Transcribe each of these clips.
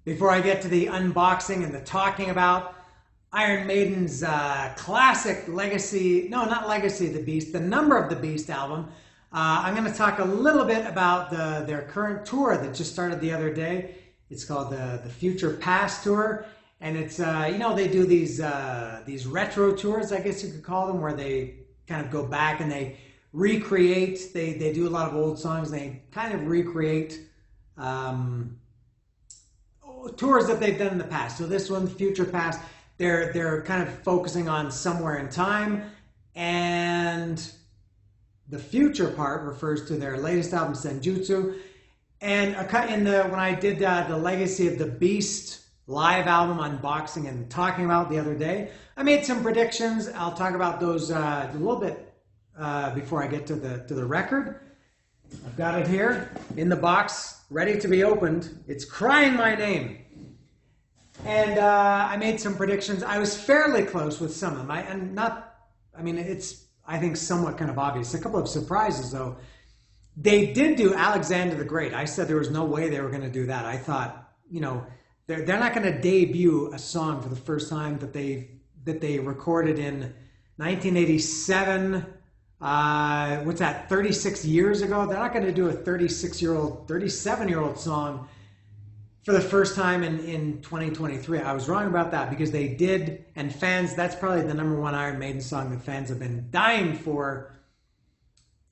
Before I get to the unboxing and the talking about Iron Maiden's classic Legacy, no, not Legacy of the Beast, the Number of the Beast album, I'm going to talk a little bit about their current tour that just started the other day. It's called the Future Past Tour, and it's you know, they do these retro tours, I guess you could call them, where they kind of go back and they recreate. They do a lot of old songs. They kind of recreate tours that they've done in the past. So this one, Future Past, they're kind of focusing on somewhere in time, and the future part refers to their latest album, Senjutsu. And when I did the Legacy of the Beast live album unboxing and talking about the other day, I made some predictions. I'll talk about those a little bit before I get to the record. I've got it here in the box, ready to be opened. It's crying my name. And I made some predictions. I was fairly close with some of them. It's, I think, somewhat kind of obvious. A couple of surprises, though. They did do Alexander the Great. I said there was no way they were going to do that. I thought, you know, they're not going to debut a song for the first time that they recorded in 1987. What's that, 36 years ago? They're not going to do a 37-year-old song for the first time in 2023. I was wrong about that, because they did, and fans, that's probably the #1 Iron Maiden song that fans have been dying for.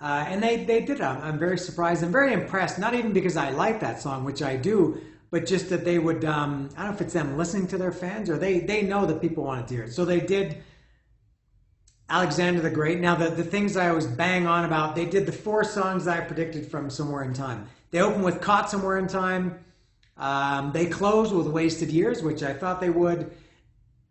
And they did it. I'm very surprised. I'm very impressed, not even because I like that song, which I do, but just that they would, I don't know if it's them listening to their fans, or they know that people wanted to hear it. So they did Alexander the Great. Now, the things I always bang on about, they did the 4 songs I predicted from Somewhere in Time. They opened with Caught Somewhere in Time. They closed with Wasted Years, which I thought they would.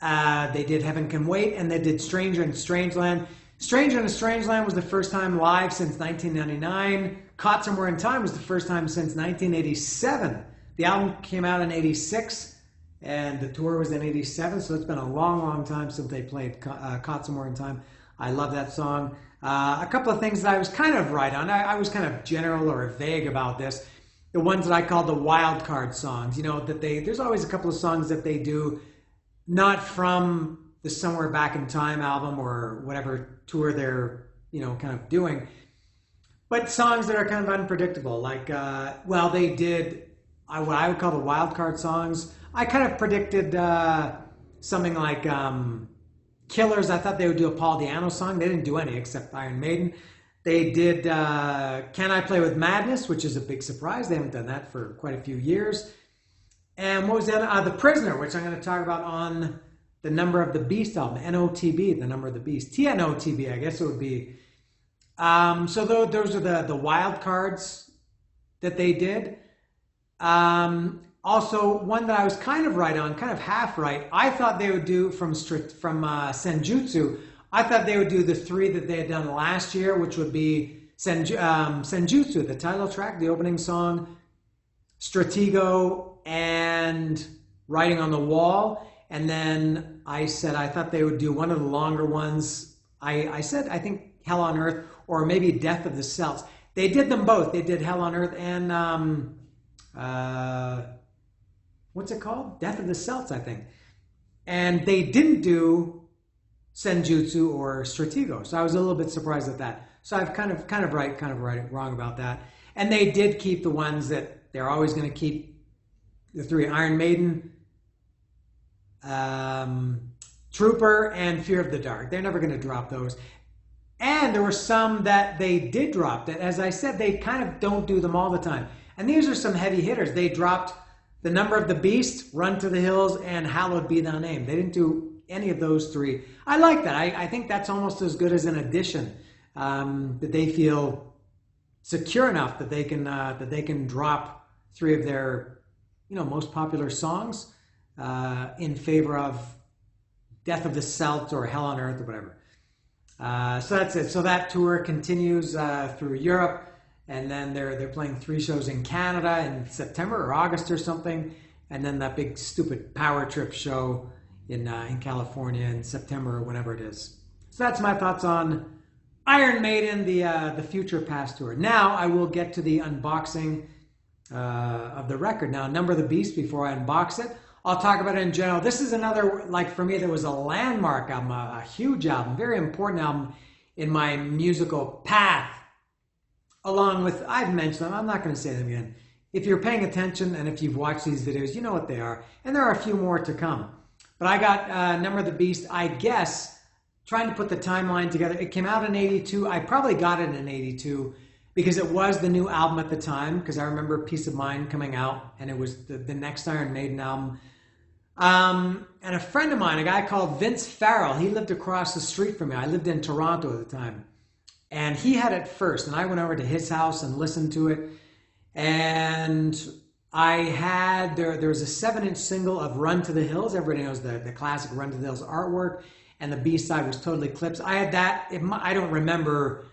They did Heaven Can Wait, and they did Stranger in Strangeland. Stranger in Strangeland was the first time live since 1999. Caught Somewhere in Time was the first time since 1987. The album came out in 86, and the tour was in 87, so it's been a long, long time since they played Caught Somewhere in Time. I love that song. A couple of things that I was kind of right on. I was kind of general or vague about this. The ones that I call the wild card songs. You know, there's always a couple of songs that they do not from the Somewhere Back in Time album or whatever tour they're, you know, kind of doing, but songs that are kind of unpredictable. Like, they did what I would call the wild card songs. I kind of predicted something like Killers. I thought they would do a Paul Di'Anno song. They didn't do any except Iron Maiden. They did Can I Play With Madness, which is a big surprise. They haven't done that for quite a few years. And what was that? The Prisoner, which I'm going to talk about on the Number of the Beast album. NOTB, the Number of the Beast. TNOTB, I guess it would be. So those are the wild cards that they did. Also, one that I was kind of right on, kind of half right, I thought they would do from Senjutsu, I thought they would do the 3 that they had done last year, which would be Senjutsu, the title track, the opening song, Stratego, and Writing on the Wall. And then I said I thought they would do one of the longer ones. I said, I think, Hell on Earth, or maybe Death of the Celts. They did them both. They did Hell on Earth and what's it called? Death of the Celts, I think. And they didn't do Senjutsu or Stratego. So I was a little bit surprised at that. So I've kind of wrong about that. And they did keep the ones that they're always going to keep, the 3, Iron Maiden, Trooper, and Fear of the Dark. They're never going to drop those. And there were some that they did drop that, as I said, they kind of don't do them all the time. And these are some heavy hitters. They dropped The Number of the Beast, Run to the Hills, and Hallowed Be Thy Name. They didn't do any of those 3. I like that. I think that's almost as good as an addition, that they feel secure enough that they can drop 3 of their, you know, most popular songs in favor of Death of the Celts or Hell on Earth or whatever. So that's it. So that tour continues through Europe. And then they're playing 3 shows in Canada in September or August or something, and then that big stupid Power Trip show in California in September or whenever it is. So that's my thoughts on Iron Maiden, the Future Past tour. Now I will get to the unboxing of the record. Now, Number of the Beast, before I unbox it, I'll talk about it in general. This is another, like for me, that was a landmark album, a huge album, very important album in my musical path. Along with, I've mentioned them, I'm not going to say them again. If you're paying attention and if you've watched these videos, you know what they are. And there are a few more to come. But I got Number of the Beast, I guess, trying to put the timeline together. It came out in 82. I probably got it in 82 because it was the new album at the time, because I remember Peace of Mind coming out, and it was the next Iron Maiden album. And a friend of mine, a guy called Vince Farrell, he lived across the street from me. I lived in Toronto at the time. And he had it first, and I went over to his house and listened to it. And I had, there was a 7-inch single of Run to the Hills. Everybody knows the classic Run to the Hills artwork. And the B-side was Total Eclipse. I had that, I don't remember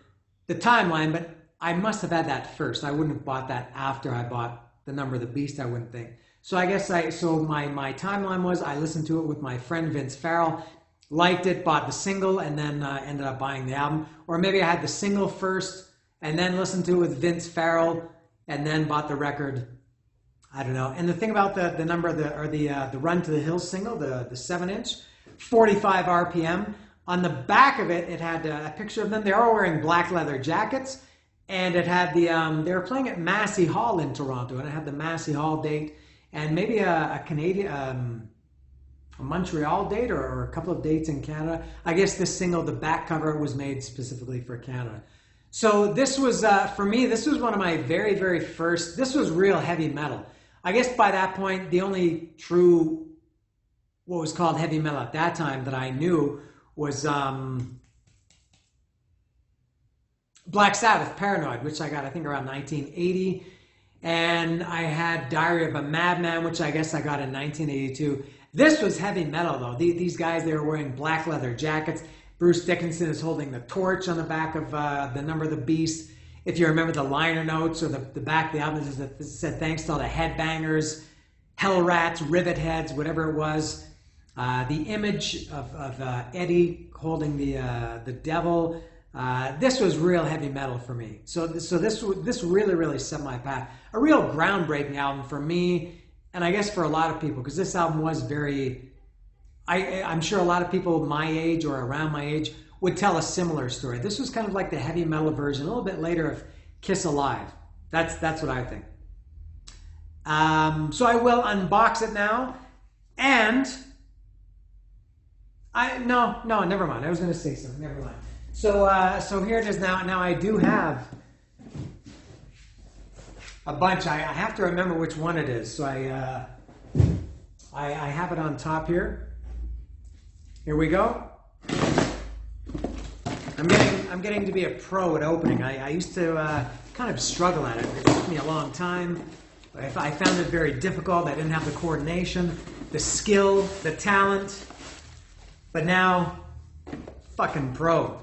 the timeline, but I must have had that first. I wouldn't have bought that after I bought the Number of the Beast, I wouldn't think. So I guess my timeline was I listened to it with my friend Vince Farrell, liked it, bought the single, and then ended up buying the album. Or maybe I had the single first and then listened to it with Vince Farrell and then bought the record. I don't know. And the thing about the number of the Run to the Hills single, the 7-inch, 45 RPM. On the back of it, it had a picture of them. They're all wearing black leather jackets, and it had they were playing at Massey Hall in Toronto, and it had the Massey Hall date and maybe a Canadian, a Montreal date or a couple of dates in Canada. I guess this single, the back cover, was made specifically for Canada. So this was, for me, this was one of my very, very first, this was real heavy metal. I guess by that point, the only true, what was called heavy metal at that time that I knew was Black Sabbath, Paranoid, which I got, I think, around 1980. And I had Diary of a Madman, which I guess I got in 1982. This was heavy metal, though. These guys, they were wearing black leather jackets. Bruce Dickinson is holding the torch on the back of the Number of the Beast. If you remember the liner notes or the back of the album, it said thanks to all the headbangers, hell rats, rivet heads, whatever it was. The image of Eddie holding the devil. This was real heavy metal for me. So this really, really set my path. A real groundbreaking album for me, and I guess for a lot of people, because this album was very, I'm sure a lot of people my age or around my age would tell a similar story. This was kind of like the heavy metal version, a little bit later of Kiss Alive. That's what I think. So I will unbox it now, and no, never mind. I was going to say something. Never mind. So here it is now. Now I do have a bunch. I have to remember which one it is. So I have it on top here. Here we go. I'm getting to be a pro at opening. I used to kind of struggle at it. It took me a long time. I found it very difficult. I didn't have the coordination, the skill, the talent. But now, fucking pro.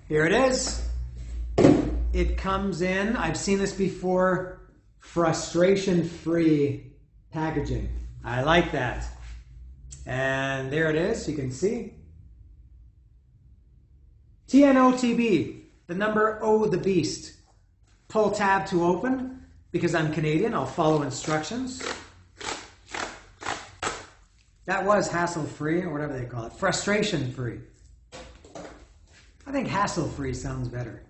Here it is. It comes in, I've seen this before, frustration-free packaging. I like that. And there it is, you can see. TNOTB, the number O the Beast. Pull tab to open. Because I'm Canadian, I'll follow instructions. That was hassle-free, or whatever they call it. Frustration-free. I think hassle-free sounds better.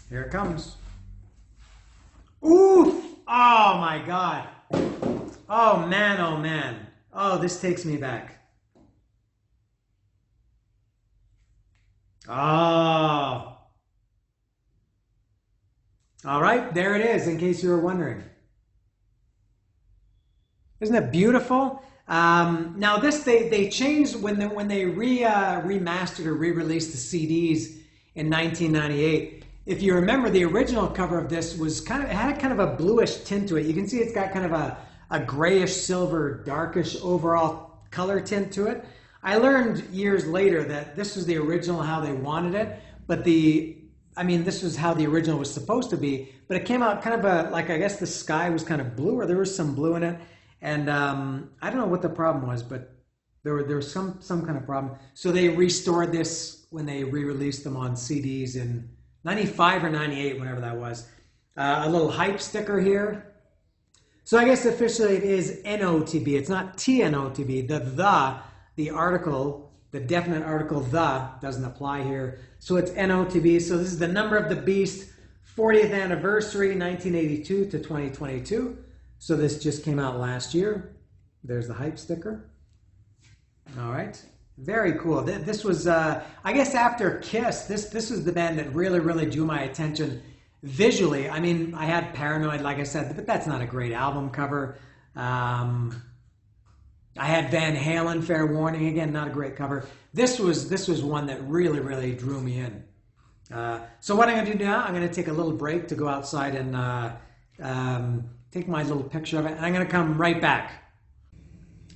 Here it comes. Ooh! Oh my God. Oh man, oh man. Oh, this takes me back. Oh. All right, there it is, in case you were wondering. Isn't it beautiful? Now this, they changed when they remastered or re-released the CDs in 1998. If you remember, the original cover of this was it had kind of a bluish tint to it. You can see it's got kind of a grayish silver, darkish overall color tint to it. I learned years later that this was the original, how they wanted it, but this was how the original was supposed to be, but it came out kind of like, I guess the sky was kind of blue, or there was some blue in it. And I don't know what the problem was, but there was some kind of problem. So they restored this when they re-released them on CDs in 95 or 98, whenever that was. A little hype sticker here. So I guess officially it is NOTB. It's not TNOTB. The article, the definite article, the, doesn't apply here. So it's NOTB. So this is the number of the beast, 40th anniversary, 1982 to 2022. So this just came out last year. There's the hype sticker. All right. Very cool. This was, I guess after Kiss, this was the band that really, really drew my attention visually. I mean, I had Paranoid, like I said, but that's not a great album cover. I had Van Halen, Fair Warning, again, not a great cover. This was one that really, really drew me in. So what I'm going to do now, I'm going to take a little break to go outside and take my little picture of it, and I'm going to come right back.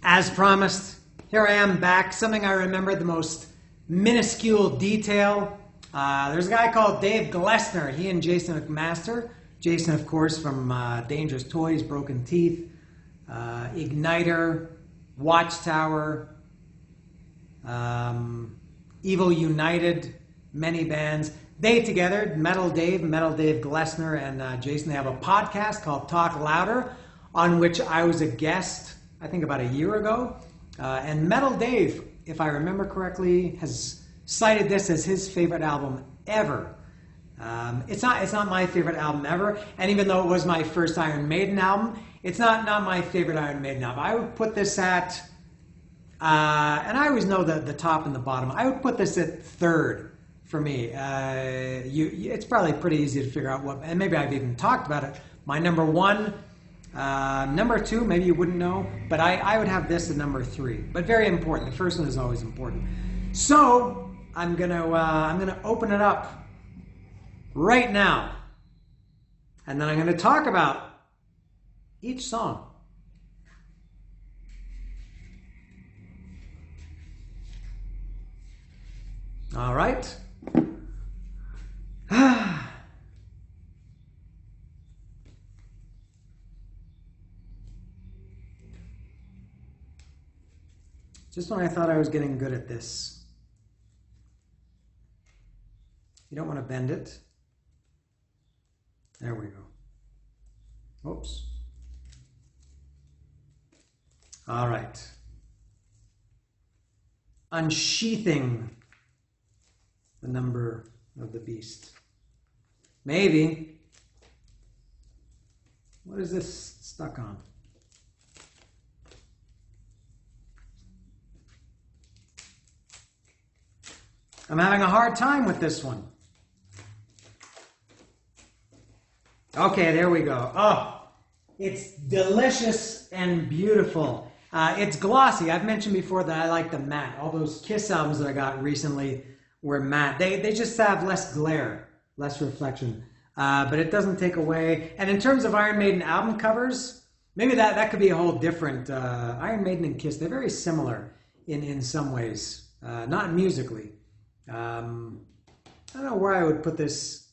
As promised, here I am back. Something I remember, the most minuscule detail. There's a guy called Dave Glessner. He and Jason McMaster. Jason, of course, from Dangerous Toys, Broken Teeth, Igniter, Watchtower, Evil United, many bands. They together, Metal Dave Glessner, and Jason, they have a podcast called Talk Louder, on which I was a guest, I think about a year ago. And Metal Dave, if I remember correctly, has cited this as his favorite album ever. It's not my favorite album ever, and even though it was my first Iron Maiden album, it's not my favorite Iron Maiden album. I would put this at, and I always know the top and the bottom, I would put this at third for me. It's probably pretty easy to figure out what, and maybe I've even talked about it. My number one, number two, maybe you wouldn't know, but I would have this at number three. But very important. The first one is always important. So I'm gonna open it up right now, and then I'm gonna talk about each song. All right. Just when I thought I was getting good at this. You don't want to bend it. There we go. Oops. All right. Unsheathing the number of the beast. Maybe. What is this stuck on? I'm having a hard time with this one. Okay, there we go. Oh, it's delicious and beautiful. It's glossy. I've mentioned before that I like the matte. All those Kiss albums that I got recently were matte. They just have less glare, less reflection. But it doesn't take away. And in terms of Iron Maiden album covers, maybe that could be a whole different. Iron Maiden and Kiss, they're very similar in some ways, not musically. I don't know where I would put this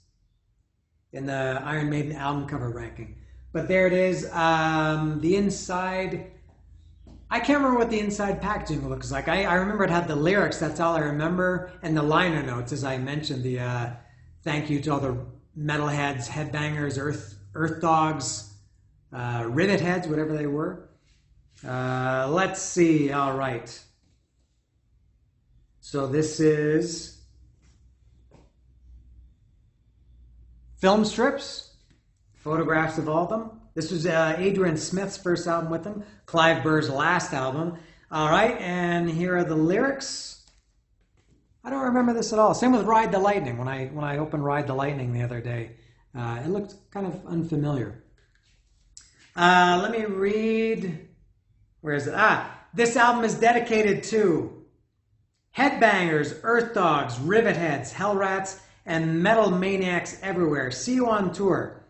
in the Iron Maiden album cover ranking, but there it is. The inside, I can't remember what the inside packaging looks like. I remember it had the lyrics, that's all I remember, and the liner notes, as I mentioned, the thank you to all the metalheads, headbangers, earth dogs, rivet heads, whatever they were. Let's see, all right. So this is film strips, photographs of all of them. This was Adrian Smith's first album with them, Clive Burr's last album. All right, and here are the lyrics. I don't remember this at all. Same with Ride the Lightning. When I opened Ride the Lightning the other day, it looked kind of unfamiliar. Let me read. Where is it? This album is dedicated to headbangers, earth dogs, rivet heads, hell rats, and metal maniacs everywhere. See you on tour.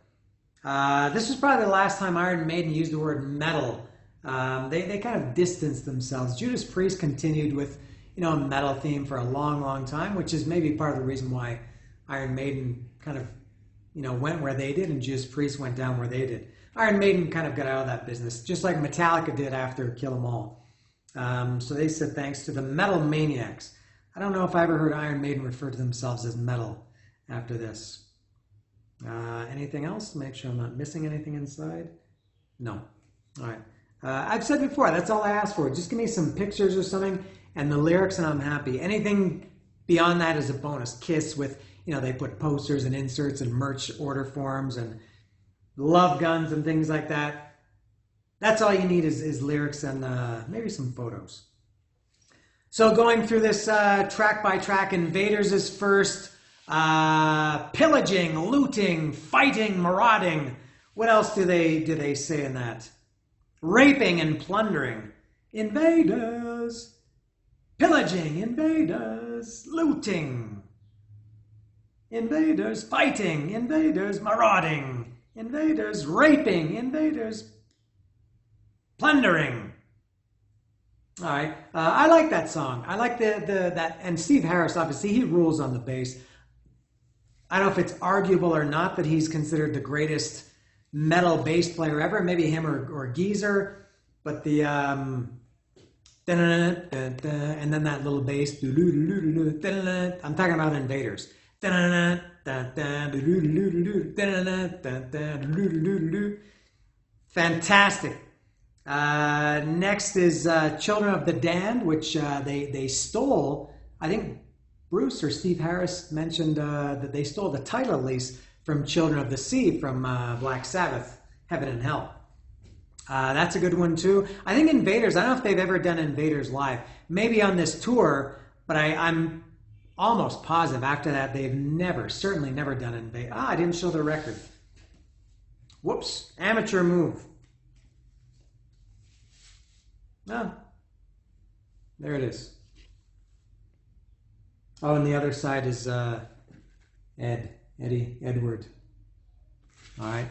This was probably the last time Iron Maiden used the word metal. They kind of distanced themselves. Judas Priest continued with, a metal theme for a long, long time, which is maybe part of the reason why Iron Maiden kind of, went where they did and Judas Priest went down where they did. Iron Maiden kind of got out of that business, just like Metallica did after Kill 'Em All. So they said thanks to the metal maniacs. I don't know if I ever heard Iron Maiden refer to themselves as metal after this. Anything else? Make sure I'm not missing anything inside. No. All right. I've said before, that's all I ask for. Just give me some pictures or something and the lyrics and I'm happy. Anything beyond that is a bonus. Kiss with, they put posters and inserts and merch order forms and love guns and things like that. That's all you need is lyrics and maybe some photos. So going through this track by track, Invaders is first. Pillaging, looting, fighting, marauding. What else do they say in that? Raping and plundering. Invaders. Pillaging, invaders. Looting. Invaders, fighting, invaders, marauding. Invaders, raping, invaders, plundering. All right, I like that song. I like that, and Steve Harris, obviously, he rules on the bass. I don't know if it's arguable or not that he's considered the greatest metal bass player ever. Maybe him or Geezer, but the and then that little bass. I'm talking about Invaders. Fantastic. Next is Children of the Damned, which they stole. I think Bruce or Steve Harris mentioned that they stole the title, at least, from Children of the Sea from Black Sabbath, Heaven and Hell. That's a good one too. I think Invaders, I don't know if they've ever done Invaders live. Maybe on this tour, but I'm almost positive after that they've certainly never done Invaders. I didn't show the record. Whoops, amateur move. Oh, there it is. Oh, and the other side is Edward. All right.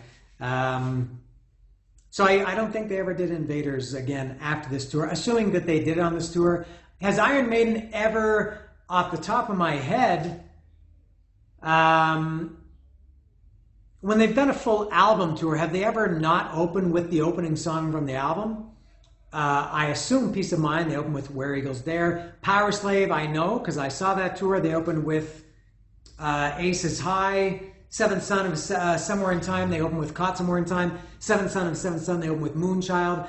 So I don't think they ever did Invaders again after this tour, assuming that they did it on this tour. Has Iron Maiden ever, off the top of my head, when they've done a full album tour, have they ever not opened with the opening song from the album? I assume Peace of Mind, they opened with Where Eagles Dare. Power Slave, I know, because I saw that tour. They opened with Aces High. Seventh Son of Somewhere in Time, they opened with Caught Somewhere in Time. Seventh Son of Seventh Son, they opened with Moonchild.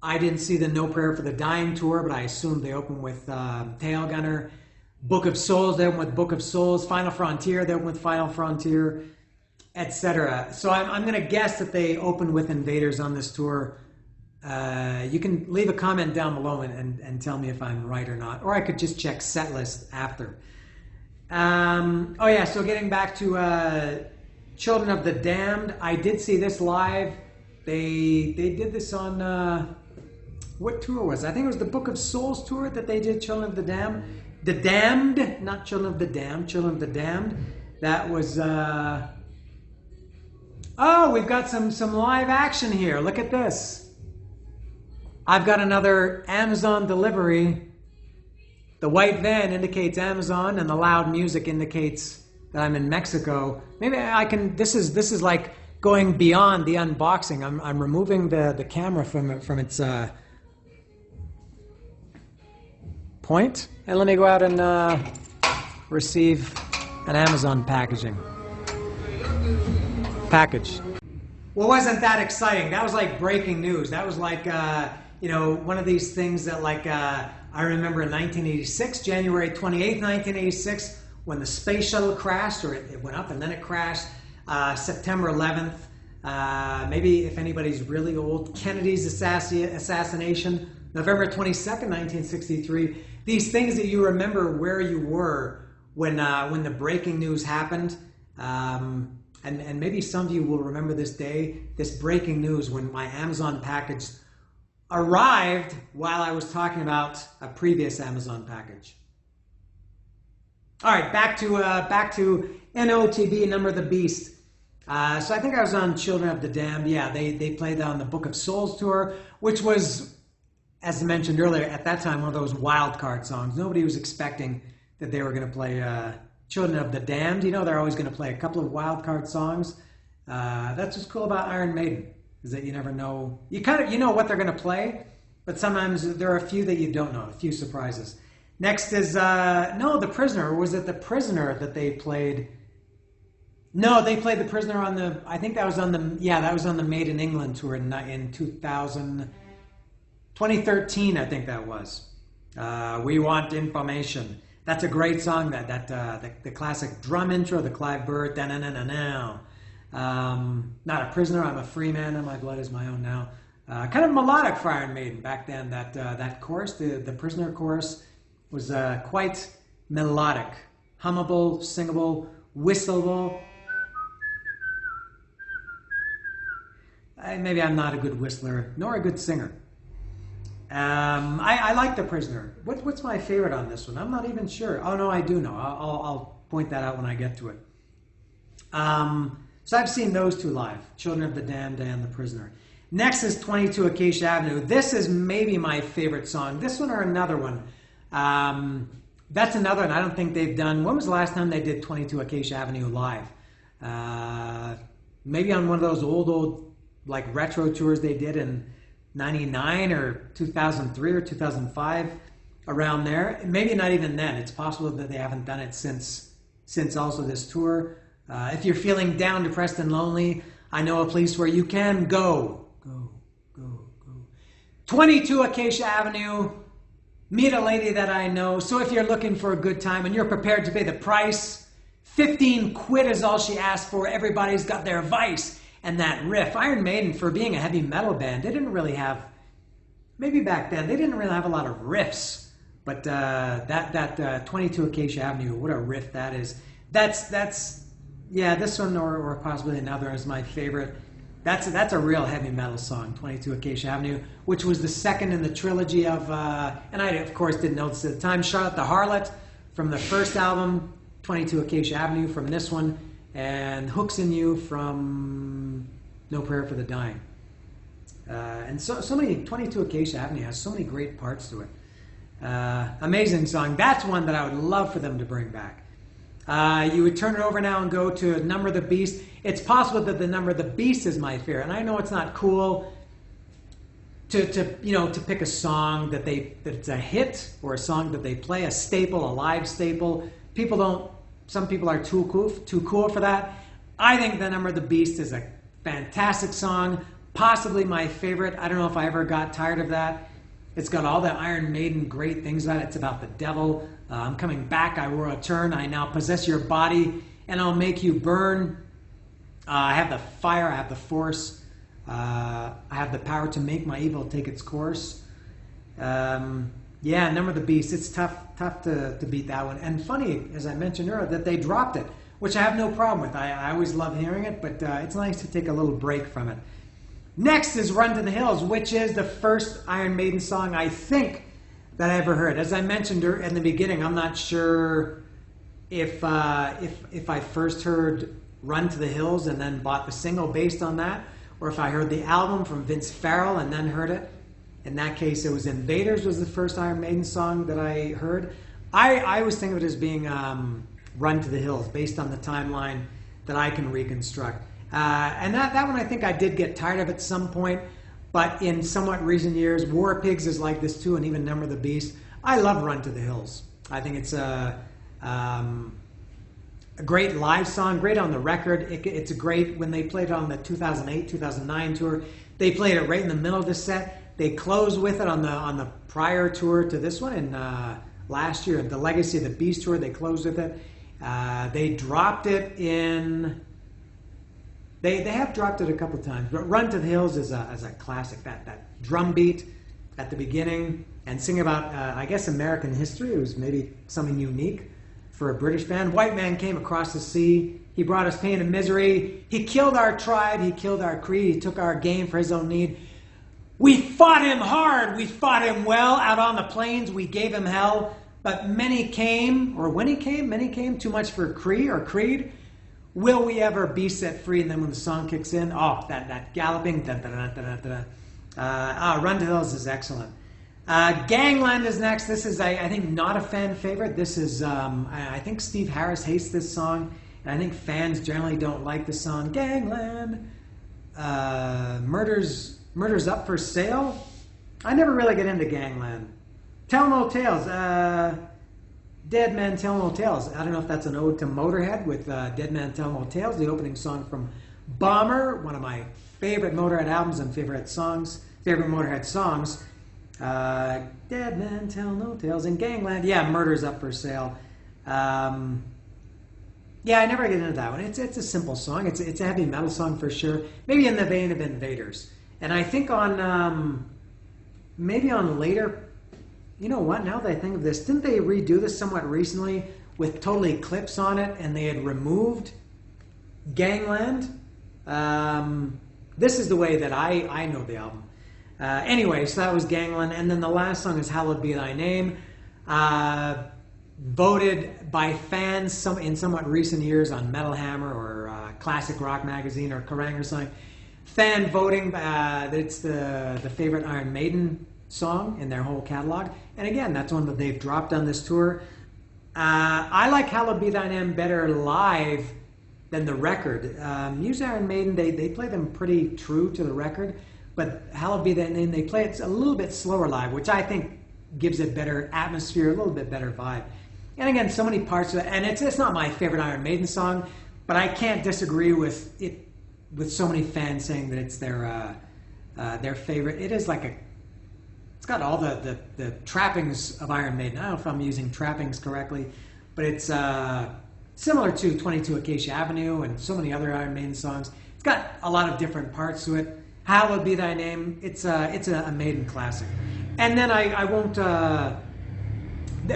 I didn't see the No Prayer for the Dying tour, but I assume they opened with Tail Gunner. Book of Souls, they opened with Book of Souls. Final Frontier, they opened with Final Frontier, etc. So I'm going to guess that they opened with Invaders on this tour. You can leave a comment down below and tell me if I'm right or not. Or I could just check setlist after. Oh yeah, so getting back to Children of the Damned, I did see this live. They did this on, what tour was it? I think it was the Book of Souls tour that they did, Children of the Damned. The Damned, not Children of the Damned, Children of the Damned. That was, oh, we've got some live action here. Look at this. I've got another Amazon delivery. The white van indicates Amazon and the loud music indicates that I'm in Mexico. Maybe I can, this is like going beyond the unboxing. I'm removing the camera from its point. And let me go out and receive an Amazon package. Well, wasn't that exciting? That was like breaking news. That was like, one of these things that I remember in 1986, January 28th, 1986, when the space shuttle crashed, or it went up and then it crashed. September 11th, maybe if anybody's really old, Kennedy's assassination, November 22nd, 1963. These things that you remember where you were when the breaking news happened. And maybe some of you will remember this day, this breaking news when my Amazon package arrived while I was talking about a previous Amazon package. All right, back to NOTB, Number of the Beast. So I think I was on Children of the Damned. Yeah, they played that on the Book of Souls tour, which was, as I mentioned earlier, at that time, one of those wild card songs. Nobody was expecting that they were going to play Children of the Damned. They're always going to play a couple of wild card songs. That's what's cool about Iron Maiden, is that you never know. You know what they're going to play, but sometimes there are a few that you don't know, a few surprises. Next is, no, The Prisoner. Or was it The Prisoner that they played No, they played The Prisoner on the, I think that was on the, yeah, that was on the Maiden England tour in 2013, I think that was. We Want Information. That's a great song. The classic drum intro, the Clive Burr, da na na na now. Not a prisoner, I'm a free man, and my blood is my own now. Kind of melodic for Iron Maiden back then. That chorus, the Prisoner chorus, was quite melodic, hummable, singable, whistleable. Maybe I'm not a good whistler, nor a good singer. I like The Prisoner. What's my favorite on this one? I'm not even sure. Oh no, I do know. I'll point that out when I get to it. So I've seen those two live, Children of the Damned and The Prisoner. Next is 22 Acacia Avenue. This is maybe my favorite song. This one or another one. That's another one I don't think they've done. When was the last time they did 22 Acacia Avenue live? Maybe on one of those old like retro tours they did in 99 or 2003 or 2005, around there. Maybe not even then. It's possible that they haven't done it since also this tour. If you're feeling down, depressed, and lonely, I know a place where you can go. Go, go, go. 22 Acacia Avenue. Meet a lady that I know. So if you're looking for a good time and you're prepared to pay the price, 15 quid is all she asked for. Everybody's got their vice. And that riff. Iron Maiden, for being a heavy metal band, they didn't really have, maybe back then, they didn't really have a lot of riffs. But that 22 Acacia Avenue, what a riff that is. That's yeah, this one or possibly another is my favorite. That's a real heavy metal song, 22 Acacia Avenue, which was the second in the trilogy of, and I of course didn't know this at the time, Charlotte the Harlot from the first album, 22 Acacia Avenue from this one, and Hooks in You from No Prayer for the Dying. And so many, 22 Acacia Avenue has so many great parts to it. Amazing song. That's one that I would love for them to bring back. You would turn it over now and go to Number of the Beast. It's possible that the Number of the Beast is my favorite, and I know it's not cool to pick a song that it's a hit or a song that they play, a staple, a live staple. Some people are too cool for that. I think the Number of the Beast is a fantastic song, possibly my favorite. I don't know if I ever got tired of that. It's got all the Iron Maiden great things about it. It's about the devil. I'm coming back, I will return. I now possess your body, and I'll make you burn. I have the fire, I have the force. I have the power to make my evil take its course. Yeah, Number of the Beast. It's tough to beat that one. And funny, as I mentioned earlier, that they dropped it, which I have no problem with. I always love hearing it, but it's nice to take a little break from it. Next is Run to the Hills, which is the first Iron Maiden song I think that I ever heard. As I mentioned in the beginning, I'm not sure if I first heard Run to the Hills and then bought the single based on that, or if I heard the album from Vince Farrell and then heard it. In that case, it was Invaders was the first Iron Maiden song that I heard. I always think of it as being Run to the Hills, based on the timeline that I can reconstruct. And that one I think I did get tired of at some point, but in somewhat recent years, War Pigs is like this too, and even Number of the Beast. I love Run to the Hills. I think it's a great live song, great on the record. It's a great, when they played it on the 2008-2009 tour, they played it right in the middle of the set. They closed with it on the prior tour to this one, and last year, the Legacy of the Beast tour, they closed with it. They dropped it in... They have dropped it a couple times, but Run to the Hills is a classic. That drum beat at the beginning and sing about, I guess, American history. It was maybe something unique for a British band. White man came across the sea. He brought us pain and misery. He killed our tribe. He killed our creed. He took our game for his own need. We fought him hard. We fought him well. Out on the plains, we gave him hell. But many came, or when he came, many came. Too much for creed. Will we ever be set free? And then when the song kicks in, oh, that galloping, Run to the Hills is excellent. Gangland is next. This is, I think, not a fan favorite. This is, I think Steve Harris hates this song, and I think fans generally don't like the song. Gangland, Murder's Up for Sale. I never really get into Gangland. Tell No Tales. Dead Man Tell No Tales. I don't know if that's an ode to Motorhead with Dead Man Tell No Tales, the opening song from Bomber, one of my favorite Motorhead albums and favorite Motorhead songs. Dead Man Tell No Tales. In Gangland, yeah, Murder's Up for Sale. Yeah, I never get into that one. It's a simple song. It's a heavy metal song for sure. Maybe in the vein of Invaders. And I think on maybe on later. You know what? Now that I think of this, didn't they redo this somewhat recently with Total Eclipse on it, and they had removed Gangland? This is the way that I know the album. Anyway, so that was Gangland, and then the last song is Hallowed Be Thy Name. Voted by fans in somewhat recent years on Metal Hammer or Classic Rock Magazine or Kerrang or something. Fan voting, it's the favorite Iron Maiden song in their whole catalog. And again, that's one that they've dropped on this tour. I like Hallowed Be Thy Name better live than the record. Usually Iron Maiden, they play them pretty true to the record, but Hallowed Be Thy Name, they play it a little bit slower live, which I think gives it better atmosphere, a little bit better vibe. And again, so many parts of it, and it's not my favorite Iron Maiden song, but I can't disagree with it, with so many fans saying that it's their favorite. It is like it's got all the trappings of Iron Maiden. I don't know if I'm using trappings correctly, but it's similar to 22 Acacia Avenue and so many other Iron Maiden songs. It's got a lot of different parts to it. Hallowed Be Thy Name. It's a Maiden classic. And then I won't.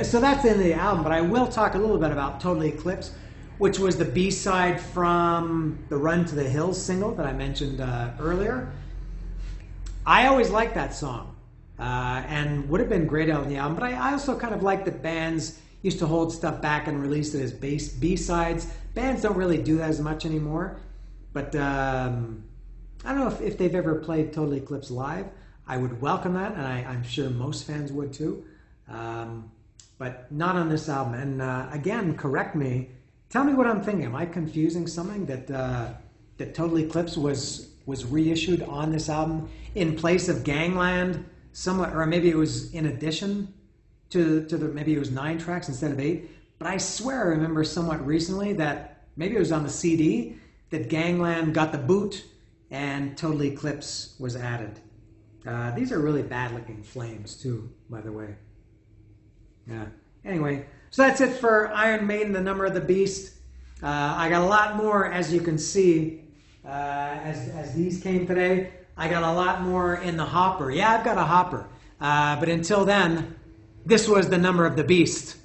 So that's in the album, but I will talk a little bit about Total Eclipse, which was the B-side from the Run to the Hills single that I mentioned earlier. I always liked that song. And would have been great on the album, but I also kind of like that bands used to hold stuff back and release it as B-sides. Bands don't really do that as much anymore, but I don't know if they've ever played Total Eclipse live. I would welcome that, and I'm sure most fans would too, but not on this album. And again, correct me, tell me what I'm thinking. Am I confusing something that Total Eclipse was reissued on this album in place of Gangland? Somewhat, or maybe it was in addition to maybe it was 9 tracks instead of 8. But I swear I remember somewhat recently that maybe it was on the CD that Gangland got the boot and Total Eclipse was added. These are really bad looking flames too, by the way. Yeah. Anyway, so that's it for Iron Maiden, The Number of the Beast. I got a lot more, as you can see, as these came today. I got a lot more in the hopper. Yeah, I've got a hopper. But until then, this was The Number of the Beast.